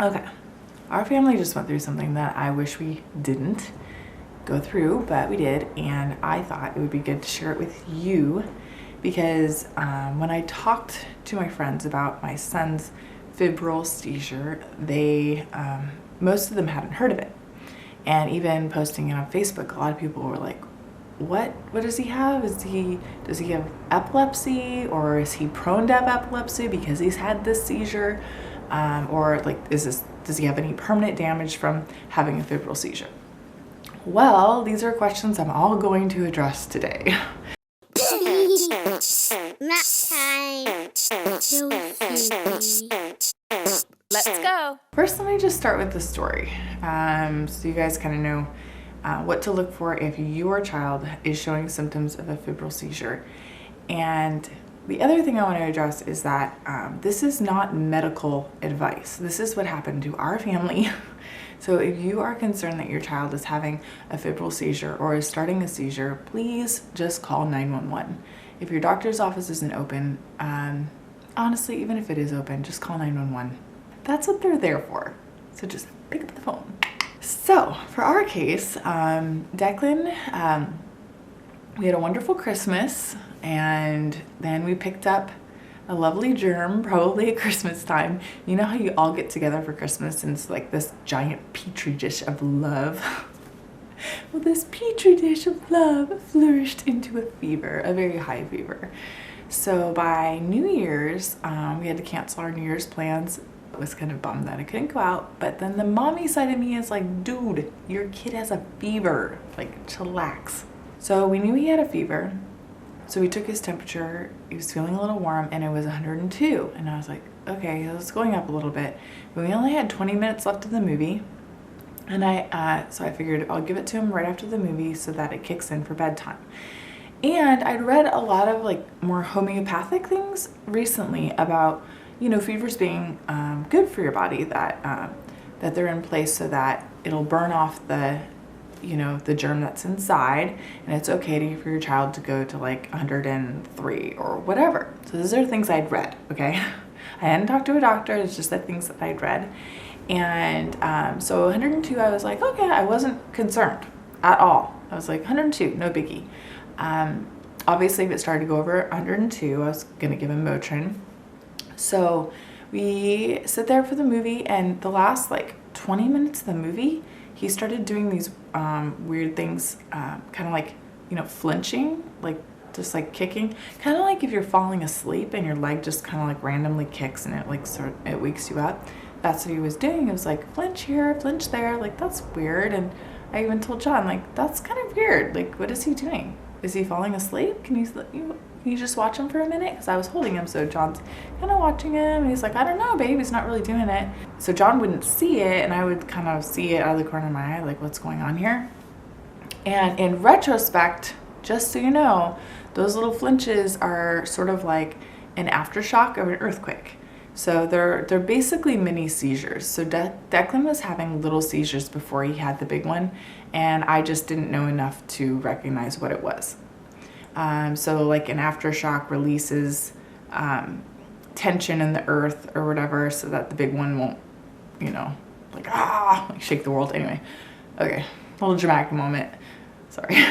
Okay, our family just went through something that I wish we didn't go through, but we did, and I thought it would be good to share it with you because when I talked to my friends about my son's febrile seizure, they most of them hadn't heard of it, and even posting it on Facebook, a lot of people were like, what does he have? Does he have epilepsy, or is he prone to have epilepsy because he's had this seizure, or like does he have any permanent damage from having a febrile seizure? Well, these are questions I'm all going to address today. Let's go. First, let me just start with the story, so you guys kind of know what to look for if your child is showing symptoms of a febrile seizure. And the other thing I want to address is that this is not medical advice. This is what happened to our family. So if you are concerned that your child is having a febrile seizure or is starting a seizure, please just call 911. If your doctor's office isn't open, honestly, even if it is open, just call 911. That's what they're there for. So just pick up the phone. So for our case, Declan, we had a wonderful Christmas, and then we picked up a lovely germ, probably at Christmas time. You know how you all get together for Christmas and it's like this giant petri dish of love? Well, this petri dish of love flourished into a fever, a very high fever. So by New Year's, we had to cancel our New Year's plans. I was kind of bummed that I couldn't go out, but then the mommy side of me is like, dude, your kid has a fever, like chillax. So we knew he had a fever. So we took his temperature, he was feeling a little warm, and it was 102. And I was like, okay, it's going up a little bit. But we only had 20 minutes left of the movie. And so I figured I'll give it to him right after the movie so that it kicks in for bedtime. And I'd read a lot of like more homeopathic things recently about, you know, fevers being good for your body, that they're in place so that it'll burn off the, you know, the germ that's inside, and it's okay for your child to go to like 103 or whatever. So those are things I'd read, okay? I hadn't talked to a doctor, it's just the things that I'd read. And so 102, I was like, okay, I wasn't concerned at all. I was like, 102, no biggie. Obviously, if it started to go over 102, I was gonna give him Motrin. So we sit there for the movie, and the last like 20 minutes of the movie, he started doing these weird things, kind of like, you know, flinching, like just like kicking, kind of like if you're falling asleep and your leg just kind of like randomly kicks and it like it wakes you up. That's what he was doing. It was like flinch here, flinch there, like that's weird. And I even told John, like, that's kind of weird. Like, what is he doing? Is he falling asleep? Can you just watch him for a minute? Because I was holding him, so John's kind of watching him, and he's like, I don't know, babe, he's not really doing it. So John wouldn't see it, and I would kind of see it out of the corner of my eye, like, what's going on here? And in retrospect, just so you know, those little flinches are sort of like an aftershock of an earthquake. So they're basically mini seizures. So Declan was having little seizures before he had the big one, and I just didn't know enough to recognize what it was. So like an aftershock releases tension in the earth or whatever, so that the big one won't, you know, like shake the world. Anyway, okay, a little dramatic moment. Sorry,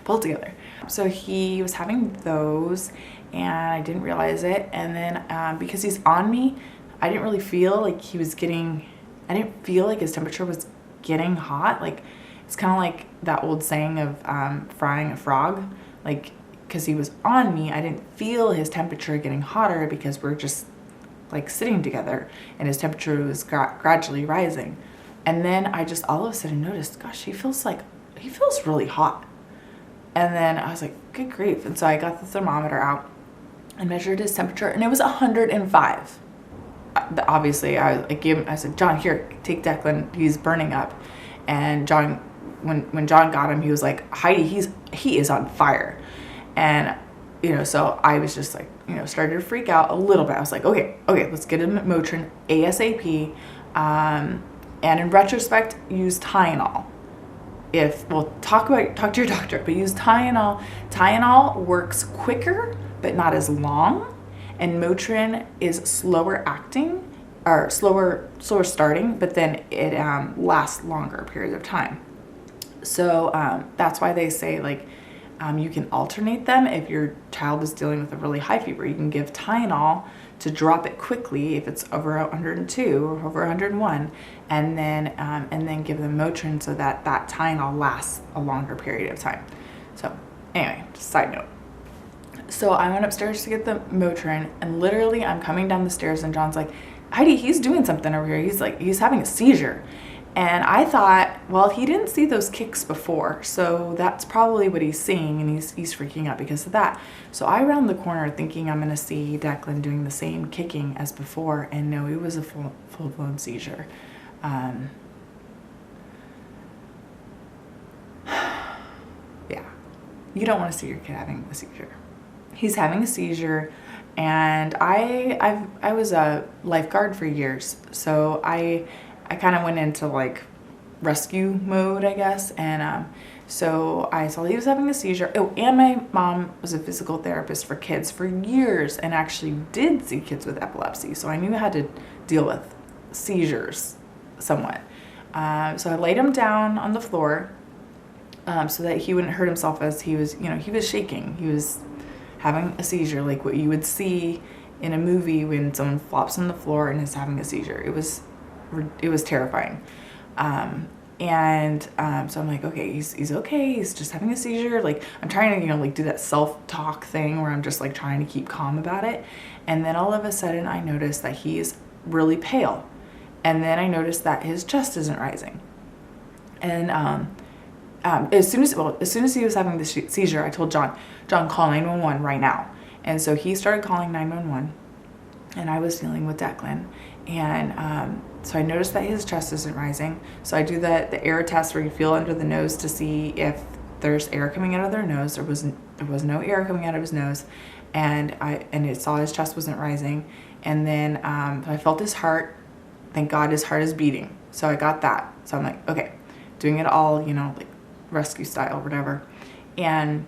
pull it together. So he was having those, and I didn't realize it. And then because he's on me, I didn't really feel like he was getting. I didn't feel like his temperature was getting hot. Like it's kind of like that old saying of frying a frog. Like, because he was on me, I didn't feel his temperature getting hotter because we're just like sitting together, and his temperature was gradually rising. And then I just all of a sudden noticed, gosh, he feels really hot. And then I was like, good grief. And so I got the thermometer out and measured his temperature, and it was 105. Obviously, I said, John, here, take Declan. He's burning up. And John, when John got him, he was like, Heidi, he is on fire. And, you know, so I was just like, you know, started to freak out a little bit. I was like, okay, let's get him Motrin ASAP. And in retrospect, use Tylenol. Talk to your doctor, but use Tylenol. Tylenol works quicker, but not as long. And Motrin is slower acting, or slower starting, but then it lasts longer periods of time. So that's why they say, like, you can alternate them. If your child is dealing with a really high fever, you can give Tylenol to drop it quickly if it's over 102 or over 101, and then give them Motrin so that that Tylenol lasts a longer period of time. So anyway, just side note. So I went upstairs to get the Motrin, and literally I'm coming down the stairs and John's like, Heidi, he's doing something over here. He's having a seizure. And I thought, well, he didn't see those kicks before, so that's probably what he's seeing, and he's freaking out because of that. So I round the corner thinking I'm going to see Declan doing the same kicking as before, and no, it was a full-blown seizure. Yeah, you don't want to see your kid having a seizure. He's having a seizure, and I was a lifeguard for years, so I kind of went into like rescue mode, I guess. And so I saw he was having a seizure. Oh, and my mom was a physical therapist for kids for years and actually did see kids with epilepsy. So I knew how to deal with seizures somewhat. So I laid him down on the floor so that he wouldn't hurt himself as he was shaking. He was having a seizure, like what you would see in a movie when someone flops on the floor and is having a seizure. It was terrifying. So I'm like, okay, he's okay. He's just having a seizure. Like, I'm trying to, like do that self-talk thing where I'm just like trying to keep calm about it. And then all of a sudden I noticed that he's really pale. And then I noticed that his chest isn't rising. And, as soon as he was having the seizure, I told John, call 911 right now. And so he started calling 911, and I was dealing with Declan. And so I noticed that his chest isn't rising. So I do the air test where you feel under the nose to see if there's air coming out of their nose. There was no air coming out of his nose, and it saw his chest wasn't rising. And then I felt his heart. Thank God his heart is beating. So I got that. So I'm like, okay, doing it all, like rescue style, whatever. And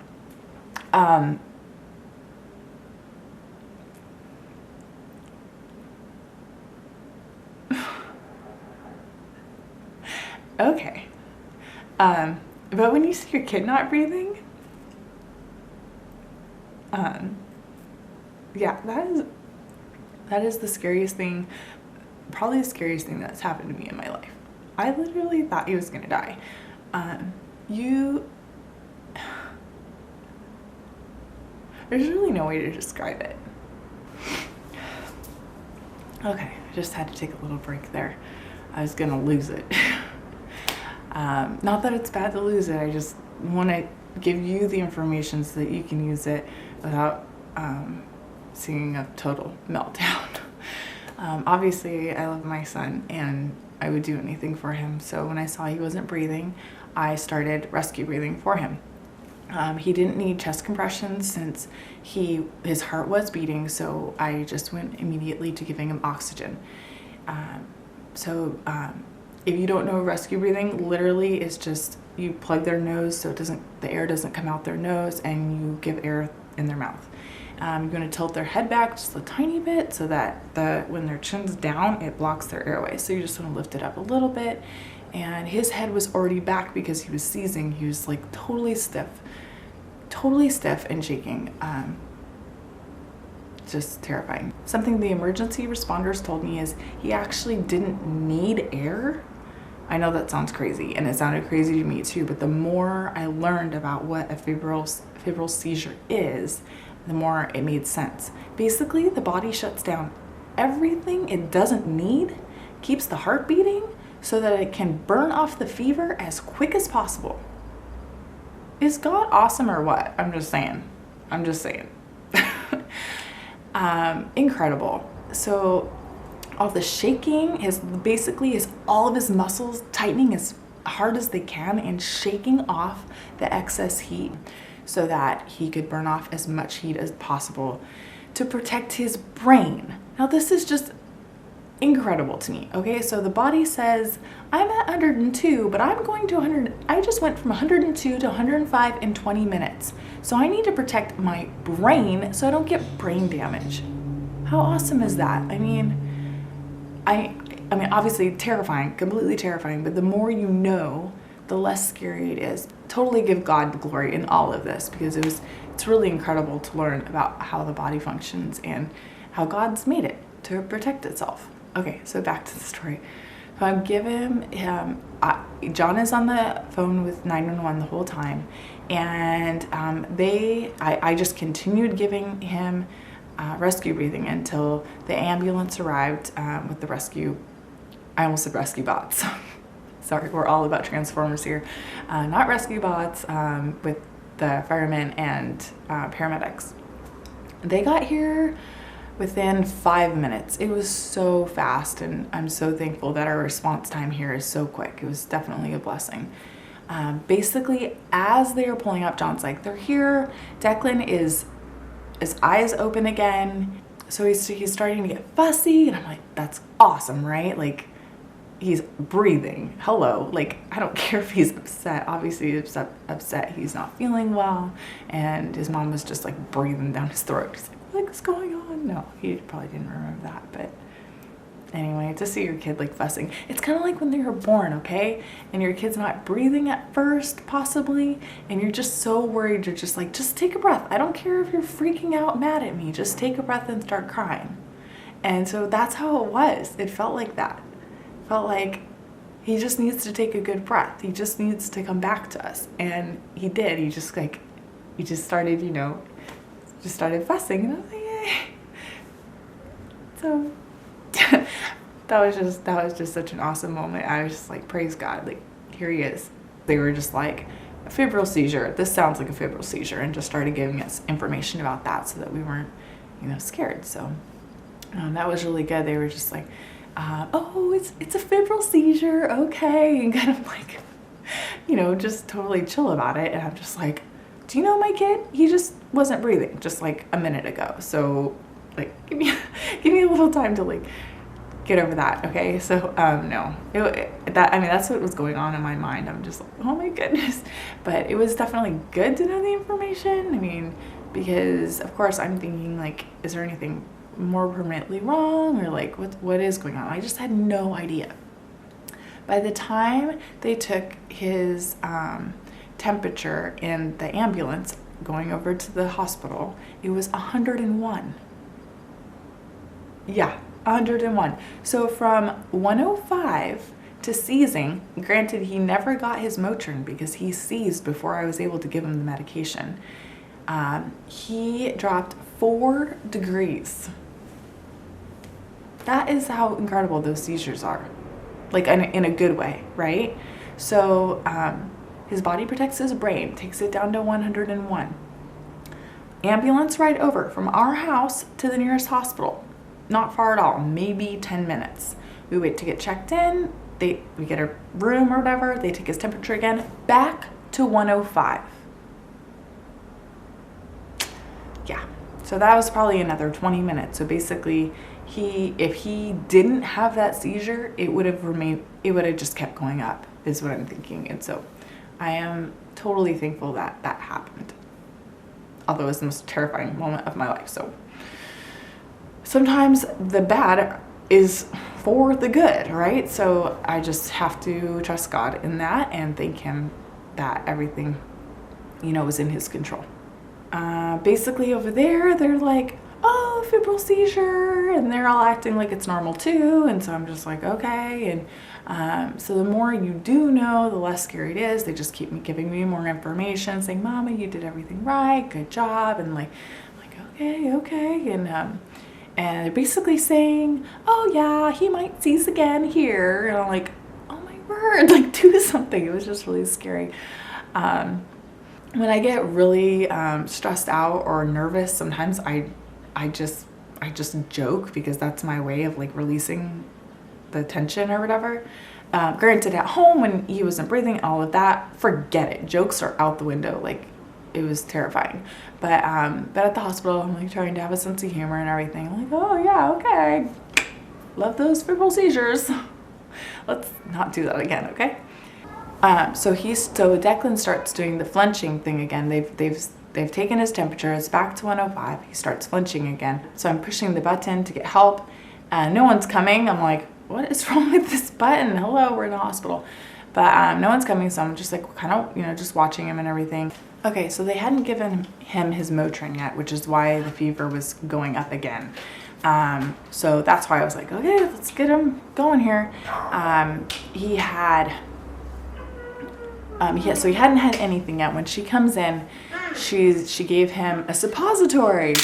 okay. But when you see your kid not breathing, yeah, that is the scariest thing, probably the scariest thing that's happened to me in my life. I literally thought he was gonna die. There's really no way to describe it. Okay, I just had to take a little break there. I was gonna lose it. Not that it's bad to lose it, I just want to give you the information so that you can use it without seeing a total meltdown. Obviously, I love my son and I would do anything for him. So when I saw he wasn't breathing, I started rescue breathing for him. He didn't need chest compressions since his heart was beating, so I just went immediately to giving him oxygen. If you don't know rescue breathing, literally it's just you plug their nose so the air doesn't come out their nose, and you give air in their mouth. You're going to tilt their head back just a tiny bit so that when their chin's down, it blocks their airway. So you just want to lift it up a little bit. And his head was already back because he was seizing. He was like totally stiff and shaking. Just terrifying. Something the emergency responders told me is he actually didn't need air. I know that sounds crazy, and it sounded crazy to me too, but the more I learned about what a febrile seizure is, the more it made sense. Basically, the body shuts down everything it doesn't need, keeps the heart beating so that it can burn off the fever as quick as possible. Is God awesome or what? I'm just saying. Incredible. So all the shaking is all of his muscles tightening as hard as they can and shaking off the excess heat so that he could burn off as much heat as possible to protect his brain. Now this is just incredible to me. Okay, so the body says I'm at 102, but I'm going to 100. I just went from 102 to 105 in 20 minutes. So I need to protect my brain so I don't get brain damage. How awesome is that? I mean, I mean, obviously terrifying, completely terrifying, but the more you know, the less scary it is. Totally give God the glory in all of this, because it's really incredible to learn about how the body functions and how God's made it to protect itself. Okay, so back to the story. So I'm giving him, John is on the phone with 911 the whole time, and I just continued giving him rescue breathing until the ambulance arrived with the rescue. I almost said rescue bots. Sorry, we're all about Transformers here. Not rescue bots, with the firemen and paramedics. They got here within 5 minutes. It was so fast, and I'm so thankful that our response time here is so quick. It was definitely a blessing. Basically, as they are pulling up, John's like, they're here. Declan is his eyes open again. So he's starting to get fussy, and I'm like, that's awesome, right? Like, he's breathing. Hello. Like, I don't care if he's upset. Obviously he's upset he's not feeling well, and his mom was just like breathing down his throat. He's like, what's going on? No, he probably didn't remember that, but anyway, to see your kid like fussing, it's kind of like when they were born, okay? And your kid's not breathing at first, possibly, and you're just so worried. You're just like, just take a breath. I don't care if you're freaking out mad at me. Just take a breath and start crying. And so that's how it was. It felt like that. It felt like he just needs to take a good breath. He just needs to come back to us. And he did. He just started, just started fussing, and I was like, yay. So that was just such an awesome moment. I was just like, praise God, like, here he is. They were just like, a febrile seizure. This sounds like a febrile seizure, and just started giving us information about that so that we weren't, scared. So that was really good. They were just like, oh, it's a febrile seizure, okay, and kind of like, just totally chill about it. And I'm just like, do you know my kid? He just wasn't breathing just like a minute ago. So like, give me a little time to like get over that, okay? So no, that's what was going on in my mind. I'm just like, oh my goodness. But it was definitely good to know the information. I mean, because of course I'm thinking like, is there anything more permanently wrong, or like what is going on? I just had no idea. By the time they took his temperature in the ambulance going over to the hospital, it was 101. Yeah, 101. So from 105 to seizing, granted he never got his Motrin because he seized before I was able to give him the medication, he dropped 4 degrees. That is how incredible those seizures are, like in a good way, right? So his body protects his brain, takes it down to 101. Ambulance ride over from our house to the nearest hospital. Not far at all, maybe 10 minutes. We wait to get checked in. We get a room or whatever. They take his temperature again, back to 105. Yeah, so that was probably another 20 minutes. So basically, if he didn't have that seizure, it would have just kept going up, is what I'm thinking. And so I am totally thankful that that happened. Although it was the most terrifying moment of my life. So sometimes the bad is for the good, right? So I just have to trust God in that and thank him that everything, was in his control. Basically over there, they're like, oh, febrile seizure, and they're all acting like it's normal too. And so I'm just like, okay. And so the more you do know, the less scary it is. They just keep giving me more information, saying, Mama, you did everything right, good job. And like okay. And they're basically saying, oh yeah, he might seize again here. And I'm like, oh my word, like do something. It was just really scary. When I get really stressed out or nervous, sometimes I just joke, because that's my way of like releasing the tension or whatever. Granted, at home when he wasn't breathing, all of that, forget it. Jokes are out the window. Like, it was terrifying. But at the hospital, I'm like trying to have a sense of humor and everything. I'm like, oh yeah, okay. Love those febrile seizures. Let's not do that again, okay? So Declan starts doing the flinching thing again. They've taken his temperature. It's back to 105. He starts flinching again. So I'm pushing the button to get help. No one's coming. I'm like, what is wrong with this button? Hello, we're in the hospital. But no one's coming, so I'm just like kind of, you know, just watching him and everything. Okay, so they hadn't given him his Motrin yet, which is why the fever was going up again. So that's why I was like, okay, let's get him going here. He hadn't had anything yet. When she comes in, she gave him a suppository.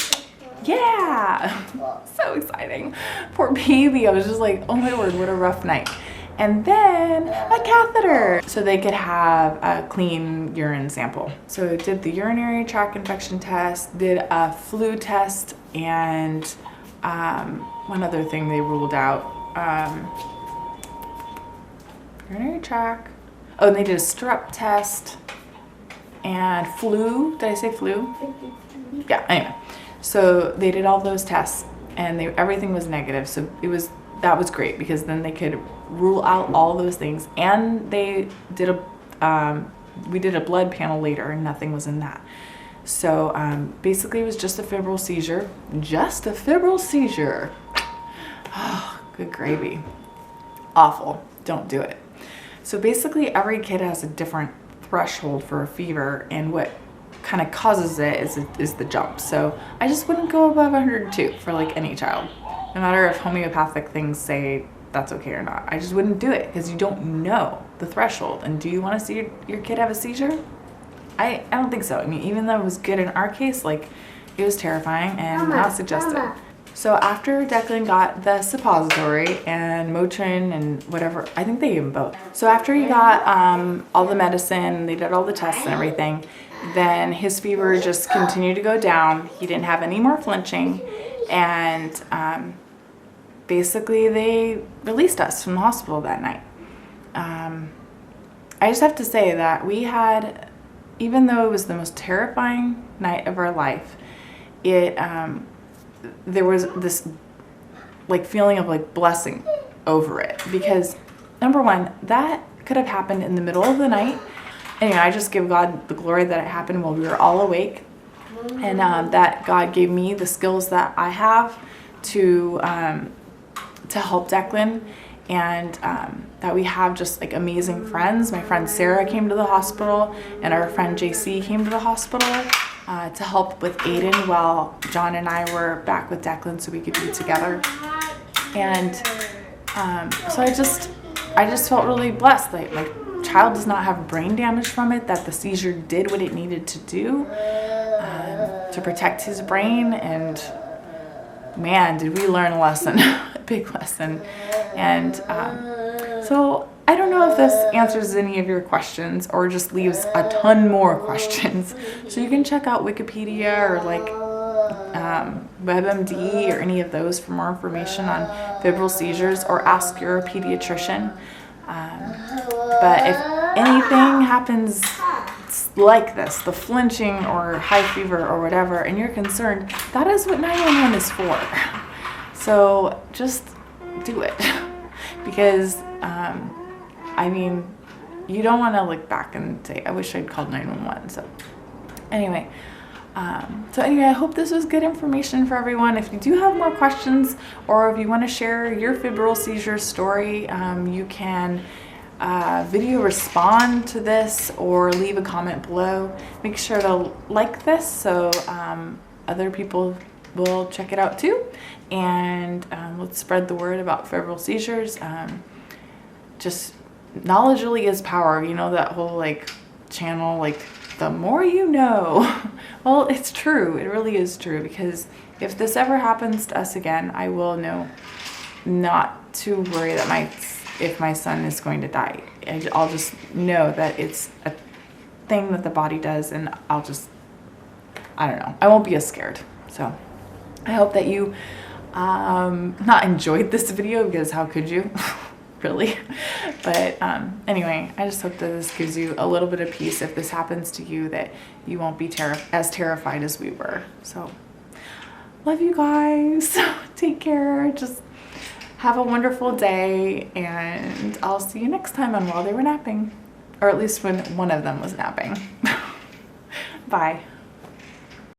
Yeah, so exciting. Poor baby. I was just like, oh my word, what a rough night. And then a catheter so they could have a clean urine sample. So did the urinary tract infection test, did a flu test, and one other thing they ruled out. Urinary tract. Oh, and they did a strep test and flu. Did I say flu? Yeah, anyway. So they did all those tests and everything was negative. So that was great because then they could rule out all those things. And they did we did a blood panel later and nothing was in that. So basically it was just a febrile seizure. Just a febrile seizure. Oh, good gravy. Awful. Don't do it. So basically every kid has a different threshold for a fever, and what kind of causes it is the jump. So I just wouldn't go above 102 for like any child, no matter if homeopathic things say that's okay or not. I just wouldn't do it because you don't know the threshold. And do you want to see your kid have a seizure? I don't think so. I mean, even though it was good in our case, like it was terrifying and not suggested. So after Declan got the suppository and Motrin and whatever, I think they gave him both. So after he got all the medicine, they did all the tests and everything, then his fever just continued to go down. He didn't have any more flinching, and basically they released us from the hospital that night. I just have to say that we had, even though it was the most terrifying night of our life, there was this like feeling of like blessing over it, because number one, that could have happened in the middle of the night. Anyway, I just give God the glory that it happened while we were all awake, and that God gave me the skills that I have to help Declan, and that we have just like amazing friends. My friend Sarah came to the hospital, and our friend JC came to the hospital to help with Aiden while John and I were back with Declan so we could be together. And so I just felt really blessed that my child does not have brain damage from it, that the seizure did what it needed to do to protect his brain. And man, did we learn a lesson, a big lesson. And so I don't know if this answers any of your questions or just leaves a ton more questions. So you can check out Wikipedia or like WebMD or any of those for more information on febrile seizures, or ask your pediatrician. But if anything happens like this, the flinching or high fever or whatever, and you're concerned, that is what 911 is for. So just do it. Because I mean, you don't want to look back and say, I wish I'd called 911. So anyway, I hope this was good information for everyone. If you do have more questions, or if you want to share your febrile seizure story, you can video respond to this or leave a comment below. Make sure to like this so other people will check it out too. And let's spread the word about febrile seizures. Just knowledge really is power. You know that whole like channel, like the more you know. Well, it's true. It really is true, because if this ever happens to us again, I will know not to worry that if my son is going to die. I'll just know that it's a thing that the body does, and I don't know. I won't be as scared. So I hope that you not enjoyed this video, because how could you? Really? But anyway, I just hope that this gives you a little bit of peace if this happens to you, that you won't be as terrified as we were. So love you guys. Take care. Just have a wonderful day, and I'll see you next time on While They Were Napping, or at least when one of them was napping. Bye.